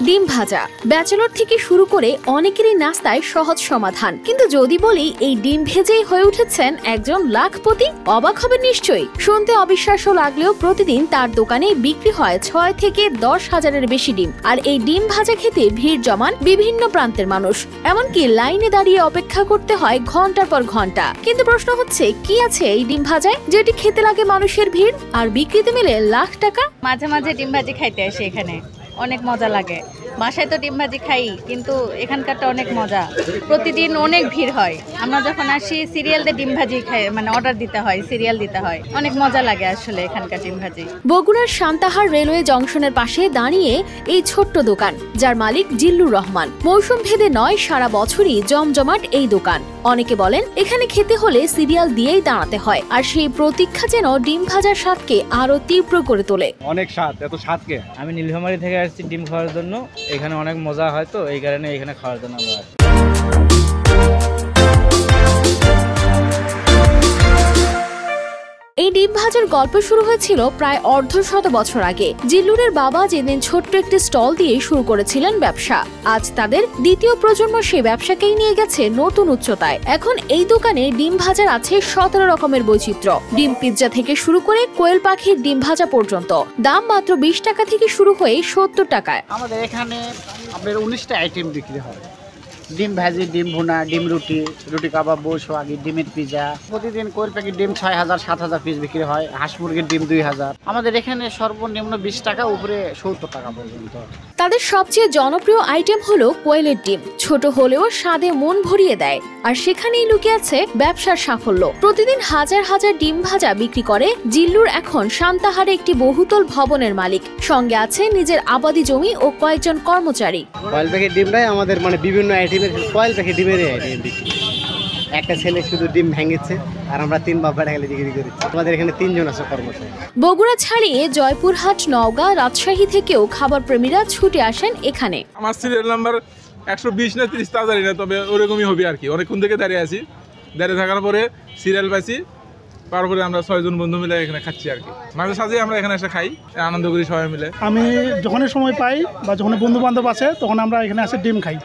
ডিম ভাজা ব্যাচেলর থেকে শুরু করে অনেকেরই নাস্তায় সহজ সমাধান। কিন্তু যদি বলি এই ডিম ভেজেই হয়ে উঠেছেন একজন লাখপতি, অবাক হবেন নিশ্চয়ই। শুনতে অবিশ্বাস্য লাগলেও প্রতিদিন তার দোকানে বিক্রি হয় 6 থেকে 10 হাজারের বেশি ডিম। আর এই ডিম ভাজা খেতে ভিড় জমান বিভিন্ন প্রান্তের মানুষ, এমনকি লাইনে দাঁড়িয়ে অপেক্ষা করতে হয় ঘন্টার পর ঘন্টা। কিন্তু প্রশ্ন হচ্ছে, কি আছে এই ডিম ভাজায় যেটি খেতে লাগে মানুষের ভিড় আর বিক্রিতে মিলে লাখ টাকা? মাঝে মাঝে ডিম ভাজি খাইতে আসি এখানে, অনেক মজা লাগে। বাসায় তো ডিম ভাজি খাই, কিন্তু এখানকারটা অনেক মজা। প্রতিদিন অনেক ভিড় হয়। আমরা যখন আসি সিরিয়াল দিয়ে ডিম ভাজি খাই, মানে অর্ডার দিতে হয়, সিরিয়াল দিতে হয়। অনেক মজা লাগে আসলে এখানকার ডিম ভাজি। বগুড়ার সান্তাহার রেলওয়ে জংশনের পাশে দাঁড়িয়ে এই ছোট্ট দোকান, যার মালিক জিল্লুর রহমান। মৌসুম ভেদে নয়, সারা বছরই জমজমাট এই দোকান। অনেকে বলেন এখানে খেতে হলে সিরিয়াল দিয়েই দাঁড়াতে হয়, আর সেই প্রতীক্ষা যেন ডিম ভাজার স্বাদকে আরো তীব্র করে তোলে। অনেক স্বাদ, এত স্বাদকে। আমি নীলফামারী থেকে আসছি ডিম খাওয়ার জন্য। এখানে অনেক মজা হয়, তো এই কারণে এখানে খাওয়ার জন্য আমরা আসি। এই ডিম ভাজার গল্প শুরু হয়েছিল প্রায় 150 বছর আগে। জিল্লুরের বাবা যেদিন ছোট্ট একটি স্টল দিয়ে শুরু করেছিলেন ব্যবসা, আজ তাদের দ্বিতীয় প্রজন্ম সেই ব্যবসাকেই নিয়ে গেছে নতুন উচ্চতায়। এখন এই দোকানে ডিম ভাজার আছে 17 রকমের বৈচিত্র্য। ডিম পিৎজা থেকে শুরু করে কোয়েল পাখির ডিম ভাজা পর্যন্ত। দাম মাত্র 20 টাকা থেকে শুরু হয়ে 70 টাকায়। আমাদের এখানে আপনার 19টা আইটেম বিক্রি হয়। ডিম ভাজি, ডিম ভুনা, ডিম রুটি, রুটি কাবাব, বৌসোয়াগি, ডিমের পিজা। প্রতিদিন কোয়েল পাখির ডিম 6000 7000 পিস বিক্রি হয়। হাঁস মুরগির ডিম 2000। আমাদের এখানে সর্বনিম্ন 20 টাকা, উপরে 70 টাকা পর্যন্ত। তাদের সবচেয়ে জনপ্রিয় আইটেম হলো কোয়েলের ডিম। ছোট হলেও স্বাদে মন ভরিয়ে দেয়, আর সেখানেই লুকিয়ে আছে ব্যবসার সাফল্য। প্রতিদিন হাজার হাজার ডিম ভাজা বিক্রি করে জিল্লুর এখন সান্তাহারে একটি বহুতল ভবনের মালিক। সঙ্গে আছে নিজের আবাদি জমি ও কয়েকজন কর্মচারী। কোয়েল পাখির ডিমটাই আমাদের বিভিন্ন আইটেমের কোয়েল পাখির ডিমের আইটেম বিক্রি। একটা ছেলে শুধু ডিম ভেঙেছে, আর আমরা 3 বাবা ঢালে বিক্রি করেছি। আমাদের এখানে 3 জন আছে কর্মচারী। বগুড়া ছাড়িয়ে জয়পুরহাট, নওগাঁ, রাজশাহী থেকেও খাবার প্রেমীরা ছুটে আসেন এখানে। আমার সিরিয়াল নাম্বার 120 না 30 তা জানি না, তবে ওরকমই হবে আর কি। অনেকক্ষণ থেকে দাঁড়িয়ে আছি, দাঁড়িয়ে থাকার পরে সিরিয়াল পাইছি, তারপরে আমরা 6 জন বন্ধু মিলে এখানে খাচ্ছি আর কি। মাঝে সাঝে আমরা এখানে এসে খাই, আনন্দ করি সবাই মিলে। আমি যখনই সময় পাই বা যখন বন্ধু বান্ধব আছে, তখন আমরা এখানে এসে ডিম খাই,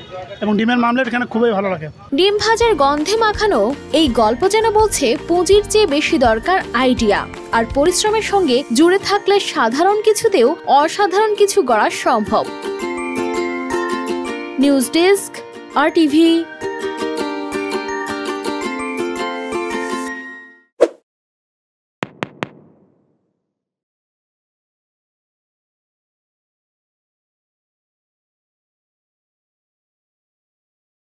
এবং ডিমের মামলেট এখানে খুবই ভালো লাগে। ডিম ভাজার গন্ধে মাখানো এই গল্প যেন বলছে পুঁজির চেয়ে বেশি দরকার আইডিয়া আর পরিশ্রমের সঙ্গে জুড়ে থাকলে সাধারণ কিছুতেও অসাধারণ কিছু গড়া সম্ভব। News desk, RTV।